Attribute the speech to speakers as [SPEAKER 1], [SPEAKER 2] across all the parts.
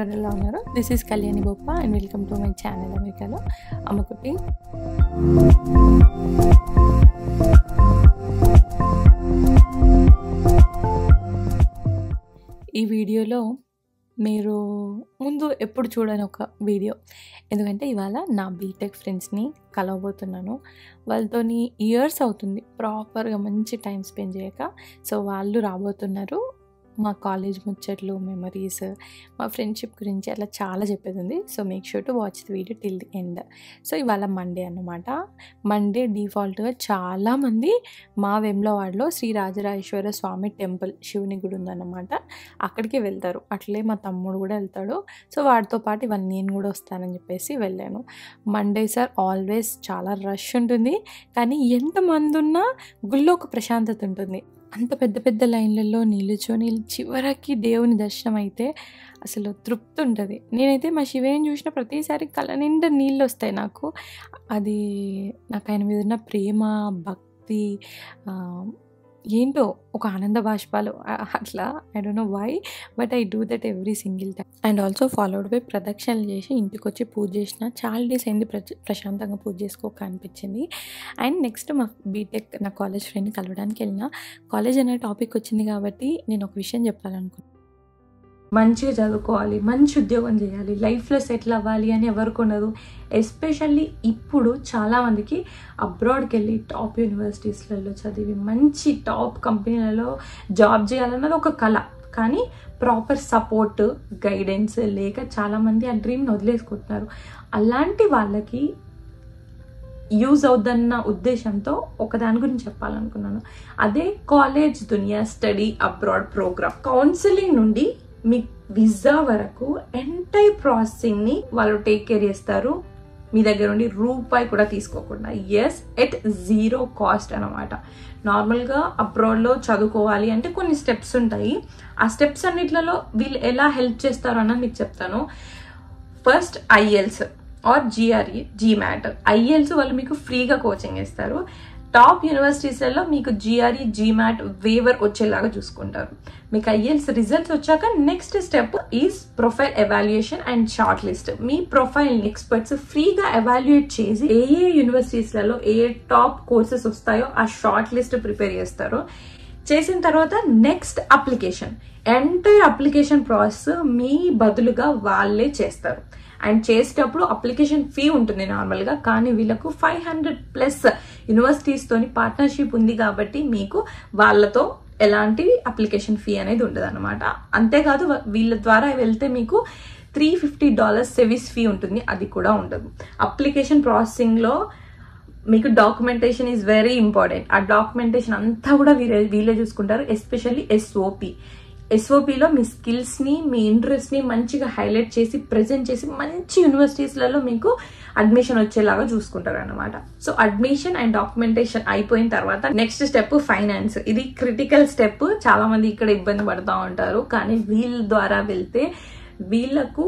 [SPEAKER 1] అందరూ ఎలా ఉన్నారు? This is Kalyani Boppa and welcome to my channel అమెరికాలో అమ్మకుట్టి. ఈ వీడియోలో మీరు ముందు ఎప్పుడు చూడని ఒక వీడియో, ఎందుకంటే ఇవాళ నా బీటెక్ ఫ్రెండ్స్ని కలవబోతున్నాను. వాళ్ళతోని ఇయర్స్ అవుతుంది ప్రాపర్గా మంచి టైం స్పెండ్ చేయక. సో వాళ్ళు రాబోతున్నారు. మా కాలేజ్ ముచ్చట్లు, మెమరీస్, మా ఫ్రెండ్షిప్ గురించి అలా చాలా చెప్పేది ఉంది. So make sure to watch the video till the end. So ఇవాళ మండే అన్నమాట. మండే డిఫాల్ట్గా చాలామంది మా వేములవాడలో శ్రీ రాజరాజేశ్వర స్వామి టెంపుల్, శివుని గుడి ఉందన్నమాట, అక్కడికి వెళ్తారు. అట్లే మా తమ్ముడు కూడా వెళ్తాడు. సో వాడితో పాటు ఇవన్నీ నేను కూడా వస్తానని చెప్పేసి వెళ్ళాను. మండే సార్ ఆల్వేస్ చాలా రష్ ఉంటుంది, కానీ ఎంతమంది ఉన్నా గుళ్ళో ఒక ప్రశాంతత ఉంటుంది. అంత పెద్ద పెద్ద లైన్లలో నిలుచొని చివరికి దేవుని దర్శనం అయితే అసలు తృప్తి ఉంటుంది. నేనైతే మా శివయ్యని చూసిన ప్రతిసారి కళ్ళ నిండా నీళ్ళు వస్తాయి నాకు. అది నాకు ఆయన మీద ఉన్న ప్రేమ, భక్తి, ఏంటో ఒక ఆనంద బాష్పాలు అట్లా. I don't know why, but I do that every single time. And also followed by ప్రదక్షిణలు చేసి ఇంటికి వచ్చి పూజ చేసిన. చాలా డేస్ అయింది ప్రశాంతంగా పూజ చేసుకోక అనిపించింది. అండ్ నెక్స్ట్ మా బీటెక్ నా కాలేజ్ ఫ్రెండ్ని కలవడానికి వెళ్ళిన. కాలేజ్ అనే టాపిక్ వచ్చింది కాబట్టి నేను ఒక విషయం చెప్పాలనుకున్నాను. మంచిగా చదువుకోవాలి, మంచి ఉద్యోగం చేయాలి, లైఫ్లో సెటిల్ అవ్వాలి అని ఎవరికి ఉండదు. ఎస్పెషల్లీ ఇప్పుడు చాలామందికి అబ్రాడ్కి వెళ్ళి టాప్ యూనివర్సిటీస్లలో చదివి మంచి టాప్ కంపెనీలలో జాబ్ చేయాలన్నది ఒక కళ. కానీ ప్రాపర్ సపోర్ట్, గైడెన్స్ లేక చాలామంది ఆ డ్రీమ్ని వదిలేసుకుంటున్నారు. అలాంటి వాళ్ళకి యూజ్ అవుద్దన్న ఉద్దేశంతో ఒకదాని గురించి చెప్పాలనుకున్నాను. అదే కాలేజ్ దునియా స్టడీ అబ్రాడ్ ప్రోగ్రామ్. కౌన్సిలింగ్ నుండి మీ వీసా వరకు ఎంటైర్ ప్రాసెసింగ్ని వాళ్ళు టేక్ కేర్ చేస్తారు, మీ దగ్గర నుండి రూపాయి కూడా తీసుకోకుండా. ఎస్, ఎట్ జీరో కాస్ట్ అనమాట. నార్మల్గా అబ్రాడ్లో చదువుకోవాలి అంటే కొన్ని స్టెప్స్ ఉంటాయి. ఆ స్టెప్స్ అన్నిట్లలో వీళ్ళు ఎలా హెల్ప్ చేస్తారు అన్నది మీకు చెప్తాను. First IELTS or GRE, GMAT. IELTS వాళ్ళు మీకు ఫ్రీగా కోచింగ్ ఇస్తారు. టాప్ యూనివర్సిటీస్లలో మీకు జిఆర్ఈ, జీమాట్, వేవర్ వచ్చేలాగా చూసుకుంటారు. మీకు ఐఎల్స్ రిజల్ట్స్ వచ్చాక next step is profile evaluation and short list. Me profile experts ఫ్రీగా ఎవాల్యుయేట్ చేసి ఏ యూనివర్సిటీస్లలో ఏ టాప్ కోర్సెస్ వస్తాయో ఆ షార్ట్ లిస్ట్ ప్రిపేర్ చేస్తారు. చేసిన తర్వాత next application, entire application process మీ బదులుగా వాళ్ళే చేస్తారు. అండ్ చేసేటప్పుడు అప్లికేషన్ ఫీ ఉంటుంది నార్మల్గా, కానీ వీళ్ళకు 500+ యూనివర్సిటీస్తోని పార్ట్నర్షిప్ ఉంది కాబట్టి మీకు వాళ్ళతో ఎలాంటి అప్లికేషన్ ఫీ అనేది ఉండదు అనమాట. అంతేకాదు వీళ్ళ ద్వారా వెళ్తే మీకు $350 సర్వీస్ ఫీ ఉంటుంది, అది కూడా ఉండదు. అప్లికేషన్ ప్రాసెసింగ్లో మీకు డాక్యుమెంటేషన్ ఈజ్ వెరీ ఇంపార్టెంట్. ఆ డాక్యుమెంటేషన్ అంతా కూడా వీళ్ళే చూసుకుంటారు. ఎస్పెషల్లీ ఎస్ఓపిలో మీ స్కిల్స్ని, మీ ఇంట్రెస్ట్ని మంచిగా హైలైట్ చేసి ప్రెజెంట్ చేసి మంచి యూనివర్సిటీస్లలో మీకు అడ్మిషన్ వచ్చేలాగా చూసుకుంటారు అనమాట. సో అడ్మిషన్ అండ్ డాక్యుమెంటేషన్ అయిపోయిన తర్వాత నెక్స్ట్ స్టెప్ ఫైనాన్స్. ఇది క్రిటికల్ స్టెప్. చాలా మంది ఇక్కడ ఇబ్బంది పడుతూ ఉంటారు, కానీ వీళ్ళ ద్వారా వెళ్తే వీళ్ళకు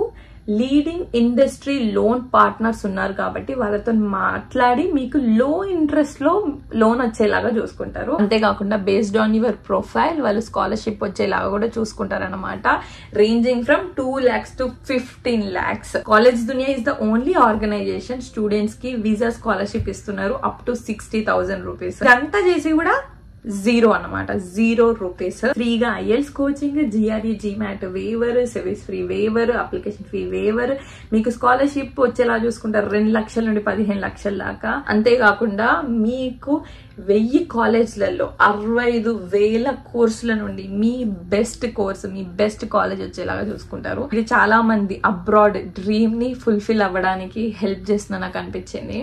[SPEAKER 1] లీడింగ్ ఇండస్ట్రీ లోన్ పార్ట్నర్స్ ఉన్నారు కాబట్టి వాళ్ళతో మాట్లాడి మీకు లో ఇంట్రెస్ట్ లో లోన్ వచ్చేలాగా చూసుకుంటారు. అంతేకాకుండా బేస్డ్ ఆన్ యువర్ ప్రొఫైల్ వాళ్ళు స్కాలర్షిప్ వచ్చేలాగా కూడా చూసుకుంటారు అనమాట. Ranging from 2 lakhs to 15 lakhs. College Dunia is the only organisation students కి వీసా స్కాలర్షిప్ ఇస్తున్నారు అప్ టు 60,000 రూపీస్. ఇదంతా చేసి కూడా జీరో అనమాట, ₹0. ఫ్రీగా IELTS coaching, GRE, GMAT waiver, service free waiver, application fee waiver, మీకు స్కాలర్షిప్ వచ్చేలా చూసుకుంటారు 2 లక్షల నుండి 15 లక్షల దాకా. అంతేకాకుండా మీకు 1000 కాలేజ్లలో 65,000 కోర్సుల నుండి మీ బెస్ట్ కోర్స్, మీ బెస్ట్ కాలేజ్ వచ్చేలాగా చూసుకుంటారు. ఇది చాలా మంది అబ్రాడ్ డ్రీమ్ ని ఫుల్ఫిల్ అవ్వడానికి హెల్ప్ చేస్తుందని నాకు అనిపించింది,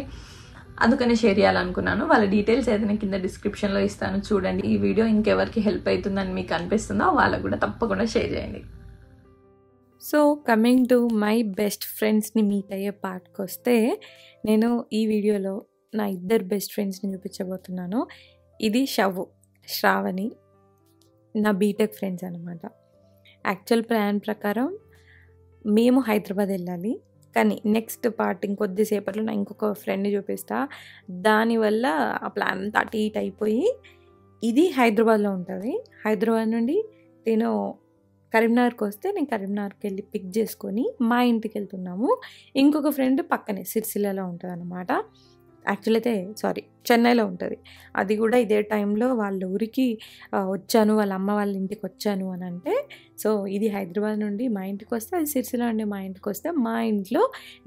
[SPEAKER 1] అందుకనే షేర్ చేయాలనుకున్నాను. వాళ్ళ డీటెయిల్స్ అయితే నేను కింద డిస్క్రిప్షన్లో ఇస్తాను, చూడండి. ఈ వీడియో ఇంకెవరికి హెల్ప్ అవుతుందని మీకు అనిపిస్తుందో వాళ్ళకు కూడా తప్పకుండా షేర్ చేయండి. So coming to my best ఫ్రెండ్స్ని మీట్ అయ్యే పార్ట్కి వస్తే, నేను ఈ వీడియోలో నా 2 బెస్ట్ ఫ్రెండ్స్ని చూపించబోతున్నాను. ఇది శ్రావణి, నా బీటెక్ ఫ్రెండ్స్ అనమాట. యాక్చువల్ ప్లాన్ ప్రకారం మేము హైదరాబాద్ వెళ్ళాలి, కానీ నెక్స్ట్ పార్ట్ ఇంకొద్దిసేపట్లో నా ఇంకొక ఫ్రెండ్ని చూపిస్తా. దానివల్ల ఆ ప్లాన్ అంతా అటు ఇటు అయిపోయి ఇది హైదరాబాద్లో ఉంటుంది. హైదరాబాద్ నుండి నేను కరీంనగర్కి వస్తే నేను కరీంనగర్కి వెళ్ళి పిక్ చేసుకొని మా ఇంటికి వెళ్తున్నాము. ఇంకొక ఫ్రెండ్ పక్కనే సిరిసిల్లలో ఉంటుంది అన్నమాట. యాక్చువల్ అయితే చెన్నైలో ఉంటుంది. అది కూడా ఇదే టైంలో వాళ్ళ ఊరికి వచ్చాను, వాళ్ళ అమ్మ వాళ్ళ ఇంటికి వచ్చాను అని అంటే, సో ఇది హైదరాబాద్ నుండి మా ఇంటికి వస్తే, అది సిరిసిల్ల నుండి మా ఇంటికి వస్తే, మా ఇంట్లో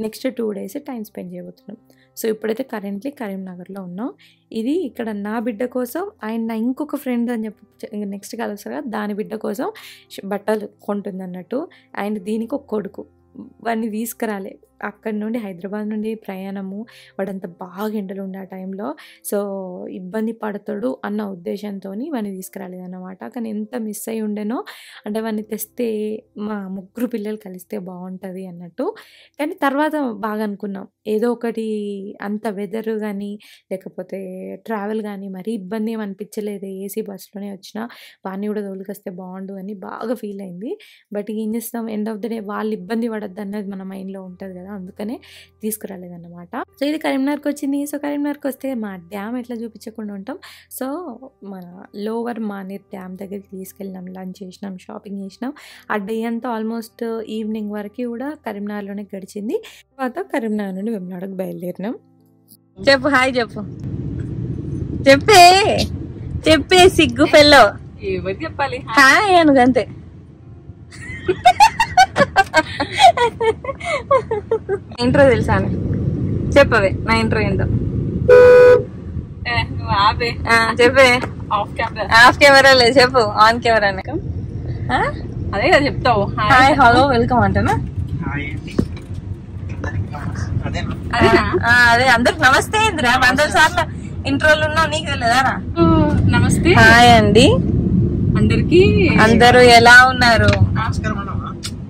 [SPEAKER 1] నెక్స్ట్ 2 days టైం స్పెండ్ చేయబోతున్నాం. సో ఇప్పుడైతే కరెంట్లీ కరీంనగర్లో ఉన్నాం. ఇది ఇక్కడ నా బిడ్డ కోసం అండ్ నా ఇంకొక ఫ్రెండ్ అని చెప్పి నెక్స్ట్ కలుస్తారు కదా, దాని బిడ్డ కోసం బట్టలు కొంటుంది అన్నట్టు. అండ్ దీనికి ఒక కొడుకు, వాడిని తీసుకురాలే. అక్కడి నుండి హైదరాబాద్ నుండి ప్రయాణము, వాడంతా బాగా ఎండలు ఉండే ఆ టైంలో, సో ఇబ్బంది పడతాడు అన్న ఉద్దేశంతో వాడిని తీసుకురాలేదన్నమాట. కానీ ఎంత మిస్ అయ్యి ఉండేనో, అంటే వాడిని తెస్తే మా 3 పిల్లలు కలిస్తే బాగుంటుంది అన్నట్టు. కానీ తర్వాత బాగా అనుకున్నాం, ఏదో ఒకటి అంత వెదర్ కానీ లేకపోతే ట్రావెల్ కానీ మరీ ఇబ్బంది ఏమి అనిపించలేదు. ఏసీ బస్సులోనే వచ్చినా వాడిని కూడా తోలుకొస్తే బాగుండు అని బాగా ఫీల్ అయింది. బట్ ఏం చేస్తాం, ఎండ్ ఆఫ్ ద డే వాళ్ళు ఇబ్బంది పడద్దు అన్నది మన మైండ్లో ఉంటుంది కదా, అందుకనే తీసుకురాలేదన్నమాట. సో ఇది కరీంనగర్కి వచ్చింది. సో కరీంనగర్కి వస్తే మా డ్యామ్ ఎట్లా చూపించకుండా ఉంటాం. సో మన లోవర్ మానేర్ డ్యామ్ దగ్గరికి తీసుకెళ్ళినాం, లంచ్ చేసినాం, షాపింగ్ చేసినాం. ఆ డే అంతా ఆల్మోస్ట్ ఈవినింగ్ వరకు కూడా కరీంనగర్లోనే గడిచింది. తర్వాత కరీంనగర్ నుండి వెమ్లాడకు బయలుదేరినాం.
[SPEAKER 2] చెప్పు హాయ్ చెప్పు, చెప్పే సిగ్గు పెల్లో
[SPEAKER 1] ఎవరు చెప్పాలి
[SPEAKER 2] హాయ్ అనుగంతే. ఇంట్రో తెలుసా? చెప్పవే నా ఇంట్రో ఏంటో చెప్పే. ఆఫ్ కెమెరా లేదు, చెప్పు ఆన్ కెమెరా.
[SPEAKER 1] అదే కదా చెప్తావు.
[SPEAKER 2] హాయ్ హలో వెల్కమ్ అంటనా? అదే అందరికి నమస్తే. ఇందిరా 100 సార్లు ఇంట్రోలు ఉన్నావు, నీకు తెలియదారా?
[SPEAKER 1] నమస్తే,
[SPEAKER 2] హాయ్ అండి
[SPEAKER 1] అందరికి.
[SPEAKER 2] అందరూ ఎలా ఉన్నారు?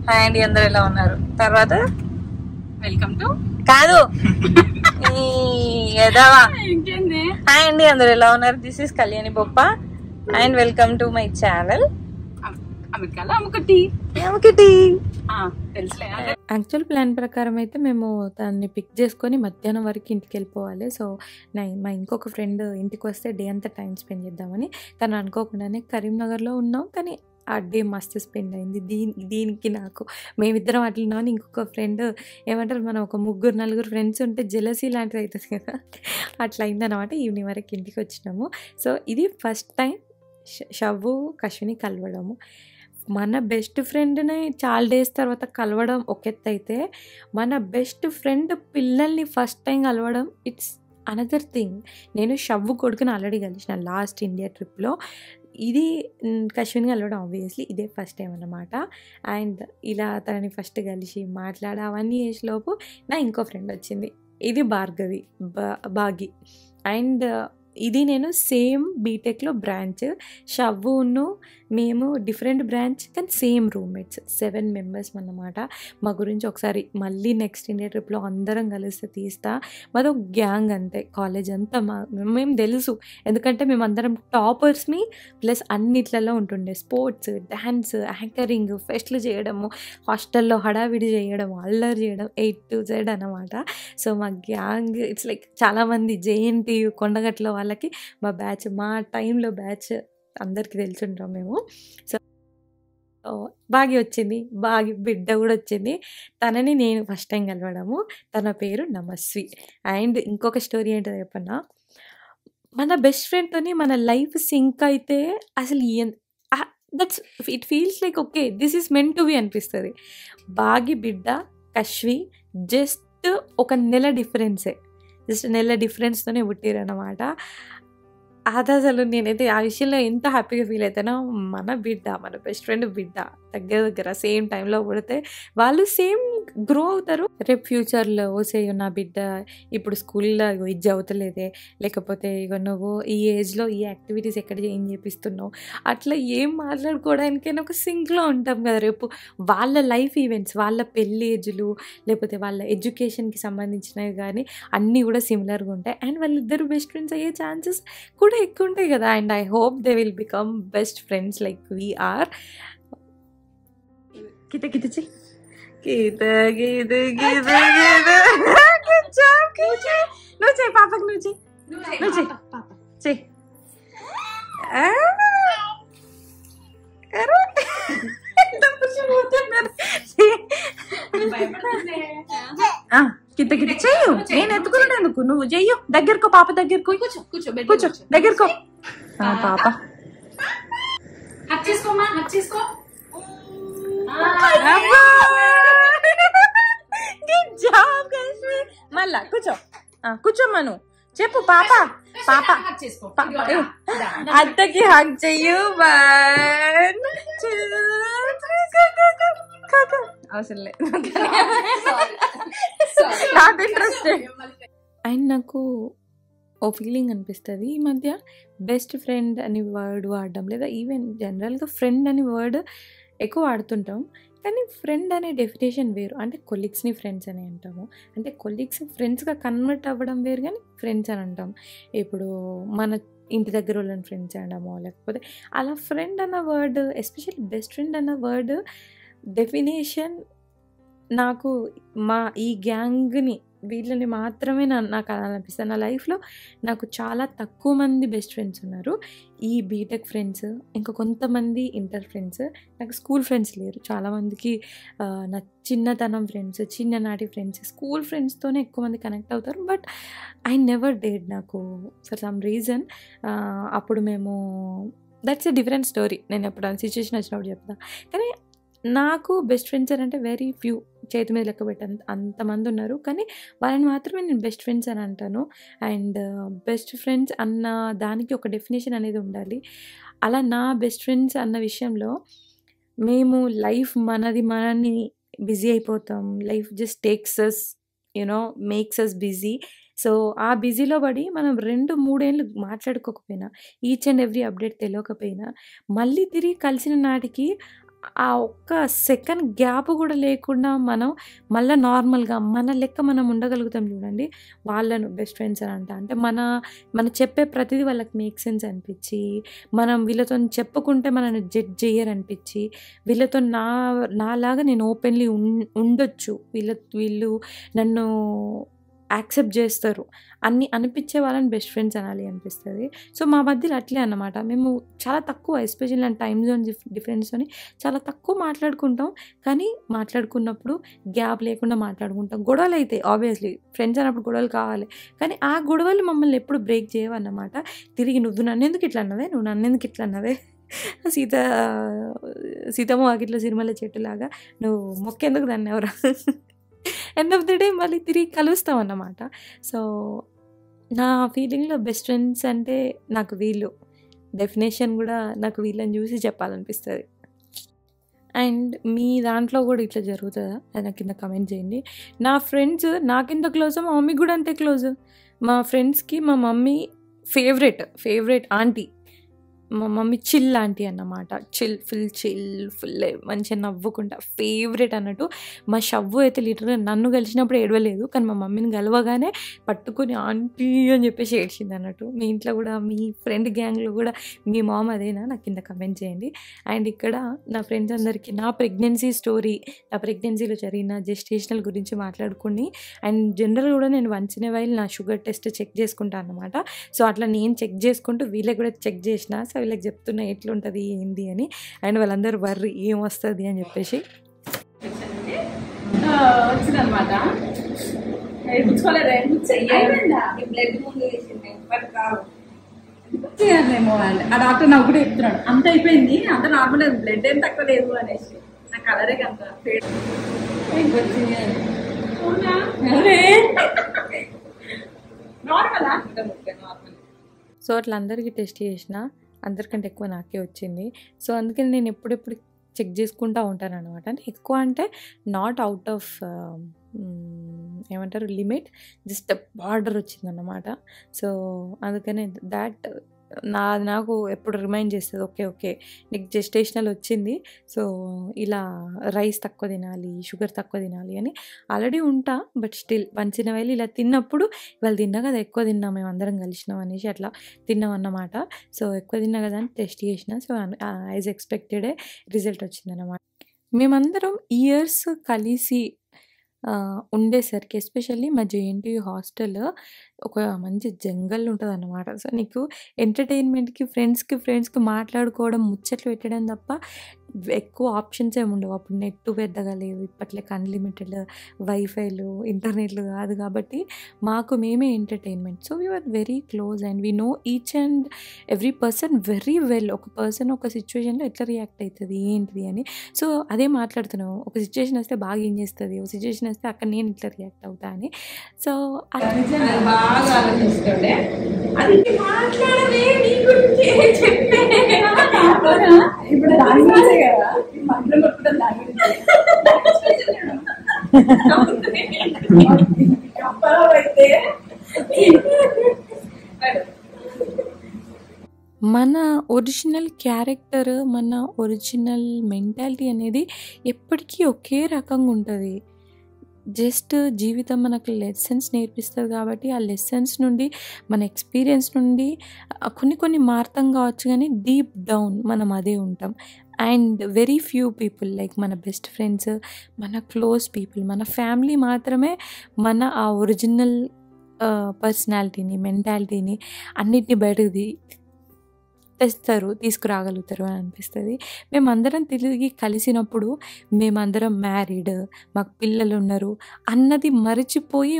[SPEAKER 2] హాయ్ అండి అందరూ ఎలా ఉన్నారు? తర్వాత
[SPEAKER 1] వెల్కమ్ టు
[SPEAKER 2] కాదు ఎదావా.
[SPEAKER 1] ఇంకేంది?
[SPEAKER 2] హాయ్ అండి అందరూ ఎలా ఉన్నారు? This is Kalyani Boppa and welcome to my channel
[SPEAKER 1] అమెరికాలో అమ్మకటి. యాక్చువల్ ప్లాన్ ప్రకారం అయితే మేము దాన్ని పిక్ చేసుకొని మధ్యాహ్నం వరకు ఇంటికి వెళ్ళిపోవాలి. సో మా ఇంకొక ఫ్రెండ్ ఇంటికి వస్తే డే అంతా టైం స్పెండ్ చేద్దామని. కానీ అనుకోకుండానే కరీంనగర్లో ఉన్నాం, కానీ ఆ డే మస్తు స్పెండ్ అయింది. దీనికి నాకు మేమిద్దరం అట్లున్నామని ఇంకొక ఫ్రెండ్ ఏమంటారు, మనం ఒక 3-4 ఫ్రెండ్స్ ఉంటే జెలసీ లాంటిది అవుతుంది కదా, అట్లా అయిందనమాట. ఈవినింగ్ వరకు ఇంటికి వచ్చినాము. సో ఇది ఫస్ట్ టైం షవ్వు కశ్విని కలవడము. మన బెస్ట్ ఫ్రెండ్ని చాలా డేస్ తర్వాత కలవడం ఒక ఎత్తు అయితే, మన బెస్ట్ ఫ్రెండ్ పిల్లల్ని ఫస్ట్ టైం కలవడం ఇట్స్ అనదర్ థింగ్. నేను షవ్వు కొడుకుని ఆల్రెడీ కలిసిన లాస్ట్ ఇండియా ట్రిప్లో. ఇది కశ్విని కలవడం ఆబ్వియస్లీ ఇదే ఫస్ట్ టైం అన్నమాట. అండ్ ఇలా తనని ఫస్ట్ కలిసి మాట్లాడి అవన్నీ చేసేలోపు నా ఇంకో ఫ్రెండ్ వచ్చింది. ఇది భార్గవి, బాగి. అండ్ ఇది నేను సేమ్ బీటెక్లో బ్రాంచ్. షవ్వును మేము డిఫరెంట్ బ్రాంచ్ కానీ సేమ్ రూమ్మేట్స్, 7 members అన్నమాట. మా గురించి ఒకసారి మళ్ళీ నెక్స్ట్ ఇండియా ట్రిప్లో అందరం కలిస్తే తీస్తా. మాది ఒక గ్యాంగ్ అంతే, కాలేజ్ అంతా మేము తెలుసు. ఎందుకంటే మేమందరం టాపర్స్ని, ప్లస్ అన్నిట్లలో ఉంటుండే. స్పోర్ట్స్, డ్యాన్స్, యాంకరింగ్, ఫెస్ట్లు చేయడము, హాస్టల్లో హడావిడి చేయడం, అల్లరి చేయడం, A to Z అన్నమాట. సో మా గ్యాంగ్ ఇట్స్ లైక్ చాలామంది JNT కొండగట్లో వాళ్ళకి మా బ్యాచ్, మా టైంలో బ్యాచ్ అందరికీ తెలుసుంటాం మేము. సో బాగి వచ్చింది, బాగి బిడ్డ కూడా వచ్చింది. తనని నేను ఫస్ట్ టైం కలవడము. తన పేరు నమస్వి. అండ్ ఇంకొక స్టోరీ ఏంటో చెప్పన్నా, మన బెస్ట్ ఫ్రెండ్తోని మన లైఫ్ సింక్ అయితే అసలు it feels like okay this is meant to be అనిపిస్తుంది. బాగి బిడ్డ కశ్వి జస్ట్ ఒక నెల డిఫరెన్సే, జస్ట్ నెల డిఫరెన్స్తోనే పుట్టిరన్నమాట. అది అసలు నేనైతే ఆ విషయంలో ఎంత హ్యాపీగా ఫీల్ అవుతానో. మన బిడ్డ, మన బెస్ట్ ఫ్రెండ్ బిడ్డ దగ్గర సేమ్ టైంలో పుడితే వాళ్ళు సేమ్ గ్రో అవుతారు. రేపు ఫ్యూచర్లో ఓసే నా బిడ్డ ఇప్పుడు స్కూల్లో ఇది చదువుతలేదే, లేకపోతే ఇక నువ్వు ఈ ఏజ్లో ఈ యాక్టివిటీస్ ఎక్కడ ఏం చేపిస్తున్నావు, అట్లా ఏం మాట్లాడుకోవడానికైనా ఒక సింక్లో ఉంటాం కదా. రేపు వాళ్ళ లైఫ్ ఈవెంట్స్, వాళ్ళ పెళ్ళి ఏజ్లు, లేకపోతే వాళ్ళ ఎడ్యుకేషన్కి సంబంధించినవి కానీ అన్నీ కూడా సిమిలర్గా ఉంటాయి. అండ్ వాళ్ళిద్దరు బెస్ట్ ఫ్రెండ్స్ అయ్యే ఛాన్సెస్ కూడా ఎక్కువ ఉంటాయి కదా. And I hope they will become best friends like we are. కిత నువ్వు చెయ్యి పాపకి, నువ్వు చెయ్యి.
[SPEAKER 2] ఇంత గిరి చెయ్యు, నేను ఎత్తుకున్నాడు ఎందుకు, నువ్వు చెయ్యు. దగ్గరకో పాప, దగ్గరకో కూర్చో, దగ్గరకో పాప. మళ్ళా కూర్చో, కూర్చోమ్మను చెప్పు. పాప పాప అత్తకి హగ్ చెయ్యు. అవసరం లేదు, నాట్ ఇంట్రెస్టెడ్.
[SPEAKER 1] అండ్ నాకు ఓ ఫీలింగ్ అనిపిస్తుంది ఈ మధ్య, బెస్ట్ ఫ్రెండ్ అని వర్డ్ వాడడం, లేదా ఈవెన్ జనరల్గా ఫ్రెండ్ అని వర్డ్ ఎక్కువ వాడుతుంటాం. కానీ ఫ్రెండ్ అనే డెఫినేషన్ వేరు. అంటే కొలీగ్స్ని ఫ్రెండ్స్ అని అంటాము, అంటే కొలీగ్స్ ఫ్రెండ్స్గా కన్వర్ట్ అవ్వడం వేరు, కానీ ఫ్రెండ్స్ అని అంటాం. ఇప్పుడు మన ఇంటి దగ్గర వాళ్ళని ఫ్రెండ్స్ అనడమో, లేకపోతే అలా ఫ్రెండ్ అన్న వర్డ్, ఎస్పెషల్లీ బెస్ట్ ఫ్రెండ్ అన్న వర్డ్ డెఫినేషన్ నాకు ఈ గ్యాంగ్ని, వీళ్ళని మాత్రమే నాకు అలా అనిపిస్తుంది. నా లైఫ్లో నాకు చాలా తక్కువ మంది బెస్ట్ ఫ్రెండ్స్ ఉన్నారు. ఈ బీటెక్ ఫ్రెండ్స్, ఇంకా కొంతమంది ఇంటర్ ఫ్రెండ్స్. నాకు స్కూల్ ఫ్రెండ్స్ లేరు. చాలామందికి నా చిన్నతనం ఫ్రెండ్స్, చిన్ననాటి ఫ్రెండ్స్, స్కూల్ ఫ్రెండ్స్తోనే ఎక్కువ మంది కనెక్ట్ అవుతారు. But I never did. నాకు ఫర్ సమ్ రీజన్ అప్పుడు మేము, దట్స్ ఎ డిఫరెంట్ స్టోరీ, నేను ఎప్పుడు సిచ్యువేషన్ వచ్చినప్పుడు చెప్తాను. కానీ నాకు బెస్ట్ ఫ్రెండ్స్ అని అంటే వెరీ ఫ్యూ, చేతి మీద లెక్క పెట్టే అంతమంది ఉన్నారు. కానీ వాళ్ళని మాత్రమే నేను బెస్ట్ ఫ్రెండ్స్ అని అంటాను. అండ్ బెస్ట్ ఫ్రెండ్స్ అన్న దానికి ఒక డెఫినేషన్ అనేది ఉండాలి. అలా నా బెస్ట్ ఫ్రెండ్స్ అన్న విషయంలో మేము లైఫ్ మనని బిజీ అయిపోతాం. Life just takes us, makes us busy. So ఆ బిజీలో పడి మనం 2-3 ఏళ్ళు మాట్లాడుకోకపోయినా, ఈచ్ అండ్ ఎవ్రీ అప్డేట్ తెలియకపోయినా, మళ్ళీ తిరిగి కలిసిన నాటికి ఆ ఒక్క సెకండ్ గ్యాప్ కూడా లేకుండా మనం మళ్ళీ నార్మల్గా మన లెక్క మనం ఉండగలుగుతాం చూడండి, వాళ్ళను బెస్ట్ ఫ్రెండ్స్ అని అంటే మన చెప్పే ప్రతిదీ వాళ్ళకి మేక్ సెన్స్ అనిపించి, మనం వీళ్ళతో చెప్పుకుంటే మనల్ని జడ్జ్ చేయరనిపించి, వీళ్ళతో నాలాగా నేను ఓపెన్లీ ఉండొచ్చు, వీళ్ళు నన్ను యాక్సెప్ట్ చేస్తారు అన్ని అనిపించే వాళ్ళని బెస్ట్ ఫ్రెండ్స్ అనాలి అనిపిస్తుంది. సో మా మధ్యలో అట్లే అన్నమాట. మేము చాలా తక్కువ, ఎస్పెషల్లీ నా టైమ్ జోన్ డిఫరెన్స్తోని చాలా తక్కువ మాట్లాడుకుంటాం. కానీ మాట్లాడుకున్నప్పుడు గ్యాప్ లేకుండా మాట్లాడుకుంటాం. గొడవలు అయితే ఆబ్వియస్లీ ఫ్రెండ్స్ అన్నప్పుడు గొడవలు కావాలి, కానీ ఆ గొడవలు మమ్మల్ని ఎప్పుడు బ్రేక్ చేయవన్నమాట. తిరిగి నువ్వు నన్ను ఎందుకు ఇట్లా అన్నవే, నువ్వు నన్ను ఎందుకు ఇట్లా అన్నవే, సీతమ్మ వాకిట్లో సిరిమల్ల చెట్టులాగా నువ్వు మొక్కేందుకు దాన్ని ఎవరా, ఎండ్ ఆఫ్ ది డే మళ్ళీ తిరిగి కలుస్తాం అన్నమాట. సో నా ఫీలింగ్లో బెస్ట్ ఫ్రెండ్స్ అంటే నాకు వీళ్ళు, డెఫినేషన్ కూడా నాకు వీళ్ళని చూసి చెప్పాలనిపిస్తుంది. అండ్ మీ దాంట్లో కూడా ఇట్లా జరుగుతుందా అది నాకు కింద కమెంట్ చేయండి. నా ఫ్రెండ్స్ నాకెంత క్లోజ్, మా మమ్మీకి కూడా అంతే క్లోజ్. మా ఫ్రెండ్స్కి మా మమ్మీ ఫేవరెట్ ఆంటీ. మా మమ్మీ చిల్ ఆంటీ అన్నమాట. ఫుల్ మంచిగా నవ్వుకుంటా, ఫేవరెట్ అన్నట్టు. మా షవ్వు అయితే లిటరల్గా నన్ను కలిసినప్పుడు ఏడవలేదు, కానీ మా మమ్మీని కలవగానే పట్టుకుని ఆంటీ అని చెప్పేసి ఏడ్చింది అన్నట్టు. మీ ఇంట్లో కూడా, మీ ఫ్రెండ్ గ్యాంగ్లో కూడా మీ మామ అదేనా నాకు కింద కమెంట్ చేయండి. అండ్ ఇక్కడ నా ఫ్రెండ్స్ అందరికీ నా ప్రెగ్నెన్సీ స్టోరీ, నా ప్రెగ్నెన్సీలో జరిగిన జెస్టేషనల్ గురించి మాట్లాడుకుని, అండ్ జనరల్ కూడా నేను వన్స్ ఇన్ ఎ వైల్ నా షుగర్ టెస్ట్ చెక్ చేసుకుంటాను అనమాట. సో అట్లా నేను చెక్ చేసుకుంటూ వీళ్ళకి కూడా చెక్ చేసిన. సో వీళ్ళకి చెప్తున్నా ఎట్లుంటుంది ఏంది అని. అండ్ వాళ్ళందరూ వర్రి ఏం వస్తుంది అని చెప్పేసి
[SPEAKER 2] వచ్చిందనమాట. చేయాలేమో ఆ డాక్టర్ నాకు కూడా చెప్తున్నాడు, అంత అయిపోయింది, అంత నార్మల్, బ్లడ్ ఏం తక్కువ లేదు అనేసి. నా కలరే అంత నార్మల్.
[SPEAKER 1] సో అట్లా అందరికీ టెస్ట్ చేసిన, అందరికంటే ఎక్కువ నాకే వచ్చింది. సో అందుకని నేను ఎప్పుడెప్పుడు చెక్ చేసుకుంటూ ఉంటాను అనమాట. అంటే ఎక్కువ అంటే నాట్ అవుట్ ఆఫ్ ఏమంటారు లిమిట్, జస్ట్ బార్డర్ వచ్చిందన్నమాట. సో అందుకనే దాట్ నాకు ఎప్పుడు రిమైండ్ చేస్తుంది, ఓకే నీకు జెస్టేషనల్ వచ్చింది, సో ఇలా రైస్ తక్కువ తినాలి, షుగర్ తక్కువ తినాలి అని ఆల్రెడీ ఉంటా. But still once in while ఇలా తిన్నప్పుడు, ఇవాళ తిన్నా కదా ఎక్కువ తిన్నాం, మేము అందరం కలిసినాం అనేసి అట్లా తిన్నాం అన్నమాట. సో ఎక్కువ తిన్నా కదా అని టెస్ట్ చేసిన. సో యాజ్ ఎక్స్పెక్టెడే రిజల్ట్ వచ్చిందన్నమాట. మేమందరం ఇయర్స్ కలిసి ఉండేసరికి, ఎస్పెషల్లీ మా జేఎన్టీయూ హాస్టల్ ఒక మంచి జంగల్ ఉంటుంది అన్నమాట. సో నీకు ఎంటర్టైన్మెంట్కి ఫ్రెండ్స్కి మాట్లాడుకోవడం, ముచ్చట్లు పెట్టడం తప్ప ఎక్కువ ఆప్షన్స్ ఏమి ఉండవు. అప్పుడు నెట్ పెద్దగా లేవు. ఇప్పట్లకి అన్‌లిమిటెడ్ వైఫైలు, ఇంటర్నెట్‌లు కాదు కాబట్టి మాకు మేమే entertainment. So, we were very close and we know each and every person very well. ఒక పర్సన్ ఒక సిట్యుయేషన్‌లో ఎట్లా రియాక్ట్ అయితది, ఏంటిది అని. సో, అదే మాట్లాడుతున్నాము. ఒక సిట్యుయేషన్ వస్తే బాగా ఏం చేస్తది, ఒక సిట్యుయేషన్ వస్తే అక్కడ నేను ఇట్లా రియాక్ట్ అవుతా అని. సో,
[SPEAKER 2] నిజంగా బాగా ఆలోచిస్తుండే అది మాట్లాడలే నీ గురించి చెప్పే ఇప్పుడు దాని గురించే కదా మంత్రం కొట్టుకుంటాం దాని గురించి అయితే
[SPEAKER 1] మన ఒరిజినల్ క్యారెక్టర్, మన ఒరిజినల్ మెంటాలిటీ అనేది ఎప్పటికీ ఒకే రకంగా ఉంటుంది. జస్ట్ జీవితం మనకు లెసన్స్ నేర్పిస్తుంది కాబట్టి ఆ లెసన్స్ నుండి, మన ఎక్స్పీరియన్స్ నుండి కొన్ని కొన్ని మారుతాం కావచ్చు కానీ డీప్ డౌన్ మనం అదే ఉంటాం. And very few people like మన బెస్ట్ ఫ్రెండ్స్, మన క్లోజ్ పీపుల్, మన ఫ్యామిలీ మాత్రమే మన ఆ ఒరిజినల్ పర్సనాలిటీని, మెంటాలిటీని అన్నిటిని బయటకు తీసుకురాగలుగుతారు అని అనిపిస్తుంది. మేమందరం తిరిగి కలిసినప్పుడు మేమందరం మ్యారీడ్, మాకు పిల్లలు ఉన్నారు అన్నది మర్చిపోయి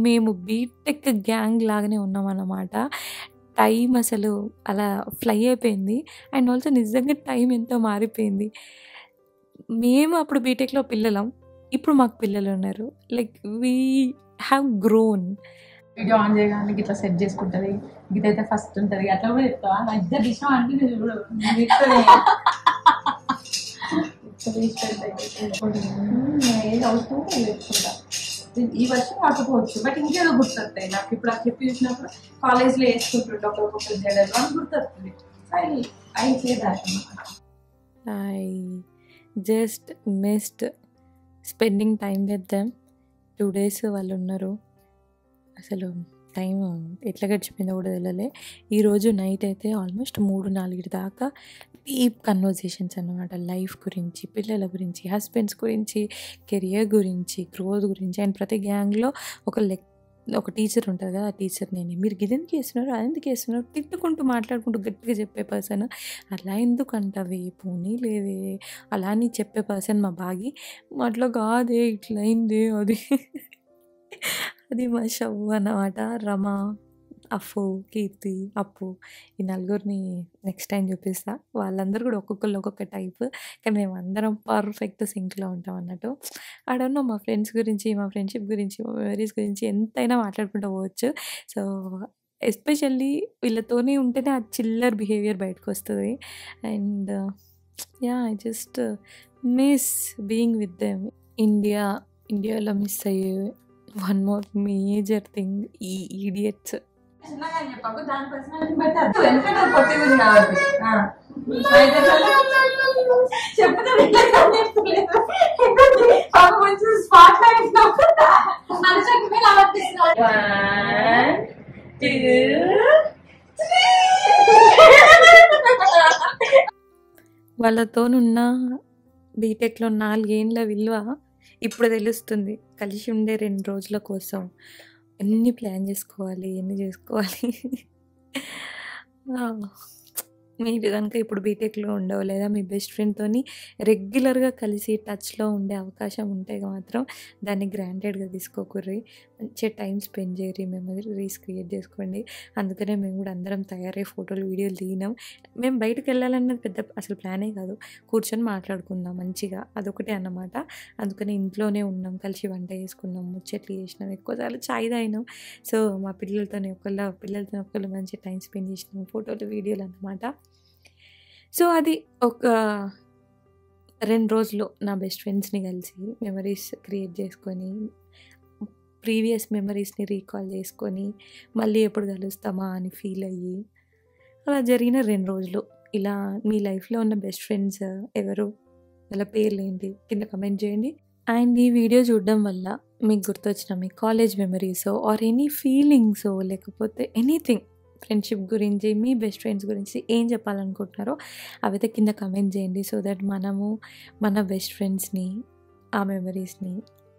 [SPEAKER 1] మేము బీటెక్ గ్యాంగ్ లాగానే ఉన్నామన్నమాట. టైం అసలు అలా ఫ్లై అయిపోయింది. అండ్ ఆల్సో నిజంగా టైం ఎంతో మారిపోయింది. మేము అప్పుడు బీటెక్లో పిల్లలం, ఇప్పుడు మాకు పిల్లలు ఉన్నారు. Like we have grown.
[SPEAKER 2] Video on చేయడానికి ఇట్లా సెట్ చేసుకుంటది, ఇదైతే ఫస్ట్ ఉంటది, అట్లా కూడా చెప్తావా? నా ఇద్దరు విషయం అంటే ఏది అవసరం నేర్చుకుంటా. ఈ వర్షం కాకపోవచ్చు బట్ ఇంకేదో గుర్తొస్తాయి నాకు. ఇప్పుడు అది చెప్పి చూసినప్పుడు కాలేజ్లో వేసుకుంటుంటే ఒక్కొక్కరు జడలు అని గుర్తొస్తుంది. I say that.
[SPEAKER 1] I just missed spending time with them. 2 days వాళ్ళు ఉన్నారు. అసలు టైం ఎట్లా గడిచిపోయిందో కూడా తెలియలే. ఈరోజు నైట్ అయితే ఆల్మోస్ట్ 3-4 దాకా డీప్ కన్వర్జేషన్స్ అన్నమాట. లైఫ్ గురించి, పిల్లల గురించి, హస్బెండ్స్ గురించి, కెరియర్ గురించి, గ్రోత్ గురించి. అండ్ ప్రతి గ్యాంగ్లో ఒక టీచర్ ఉంటుంది కదా, ఆ టీచర్ నేనే. మీరు గిదెందుకు వేస్తున్నారు, అదెందుకు వేస్తున్నారు, తిట్టుకుంటూ మాట్లాడుకుంటూ గట్టిగా చెప్పే పర్సన్. అలా ఎందుకు అంటావే, పోనీ లేవే అలా అని చెప్పే పర్సన్ మా బాగి. అట్లా కాదే, ఇట్లా అయింది అది అది మా షవ్వు అన్నమాట. రమ, అఫు, కీర్తి, అప్పు ఈ నలుగురిని నెక్స్ట్ టైం చూపిస్తా. వాళ్ళందరూ కూడా ఒక్కొక్కళ్ళు ఒక్కొక్క టైప్, కానీ మేమందరం పర్ఫెక్ట్ సింక్లో ఉంటాం అన్నట్టు. ఐ డోంట్ నో, మా ఫ్రెండ్స్ గురించి, మా ఫ్రెండ్షిప్ గురించి, మా మెమరీస్ గురించి ఎంతైనా మాట్లాడుకుంటూ పోవచ్చు. సో ఎస్పెషల్లీ వీళ్ళతోనే ఉంటేనే ఆ చిల్లర్ బిహేవియర్ బయటకు వస్తుంది. And I just miss being with them. ఇండియాలో మిస్ అయ్యే వన్ మోర్ మేజర్ థింగ్ ఈ ఈడియట్స్.
[SPEAKER 2] చిన్నగా చెప్పకు, దాని పర్సనాలిటీ బట్టి అర్థం. ఎందుకంటే అది కొత్త గురించి కావాలి చెప్తే స్పాట్
[SPEAKER 1] వాళ్ళతోనున్న బీటెక్లో 4 ఏండ్ల విలువ ఇప్పుడు తెలుస్తుంది. కలిసి ఉండే 2 రోజుల కోసం ఎన్ని ప్లాన్ చేసుకోవాలి, ఎన్ని చేసుకోవాలి. మీరు కనుక ఇప్పుడు బీటెక్లో ఉండవు, లేదా మీ బెస్ట్ ఫ్రెండ్తోని రెగ్యులర్గా కలిసి టచ్లో ఉండే అవకాశం ఉంటే మాత్రం దాన్ని గ్రాంటెడ్గా తీసుకోకుర్రి. మంచిగా టైం స్పెండ్ చేయరి, మెమరీస్ క్రియేట్ చేసుకోండి. అందుకనే మేము కూడా అందరం తయారై ఫోటోలు, వీడియోలు దిగినాం. మేము బయటకు వెళ్ళాలన్నది పెద్ద అసలు ప్లానే కాదు, కూర్చొని మాట్లాడుకుందాం మంచిగా, అదొకటే అన్నమాట. అందుకని ఇంట్లోనే ఉన్నాం, కలిసి వంట చేసుకున్నాం, ముచ్చట్లు చేసినాం, ఎక్కువసార్లు చాయ్ తాగినాం. సో మా పిల్లలతో ఒకళ్ళు మంచి టైం స్పెండ్ చేసినాం, ఫోటోలు, వీడియోలు అన్నమాట. సో అది ఒక 2 రోజులు నా బెస్ట్ ఫ్రెండ్స్ని కలిసి మెమరీస్ క్రియేట్ చేసుకొని, ప్రీవియస్ మెమరీస్ని రీకాల్ చేసుకొని, మళ్ళీ ఎప్పుడు కలుస్తామా అని ఫీల్ అయ్యి, అలా జరిగిన 2 రోజులు. ఇలా మీ లైఫ్లో ఉన్న బెస్ట్ ఫ్రెండ్స్ ఎవరు, వాళ్ళ పేర్లు ఏంటి కింద కమెంట్ చేయండి. అండ్ ఈ వీడియో చూడడం వల్ల మీకు గుర్తొచ్చిన మీ కాలేజ్ మెమరీసో ఆర్ ఎనీ ఫీలింగ్సో, లేకపోతే ఎనీథింగ్ ఫ్రెండ్షిప్ గురించి, మీ బెస్ట్ ఫ్రెండ్స్ గురించి ఏం చెప్పాలనుకుంటున్నారో అవైతే కింద కమెంట్ చేయండి. సో దట్ మనము మన బెస్ట్ ఫ్రెండ్స్ని, ఆ మెమరీస్ని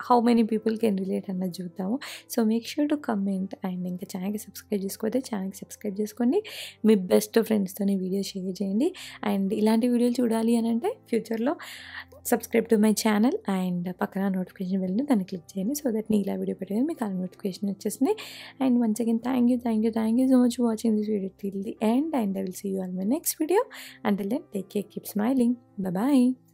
[SPEAKER 1] how many people can relate అన్నది చూద్దాము. So make sure to comment and ఇంకా ఛానల్కి సబ్స్క్రైబ్ చేసుకోతే ఛానల్కి సబ్స్క్రైబ్ చేసుకోండి. మీ బెస్ట్ ఫ్రెండ్స్తో వీడియో షేర్ చేయండి. అండ్ ఇలాంటి వీడియోలు చూడాలి అని అంటే ఫ్యూచర్లో subscribe to my channel and పక్కన నోటిఫికేషన్ వెళ్ళి దాన్ని క్లిక్ చేయండి. సో దట్ నేను ఇలా వీడియో పెట్టేది మీకు ఆ నోటిఫికేషన్ వచ్చేసింది. And once again thank you so much for watching this video till the end, and I will see you on my next video. Until then, take care, keep smiling. Bye bye.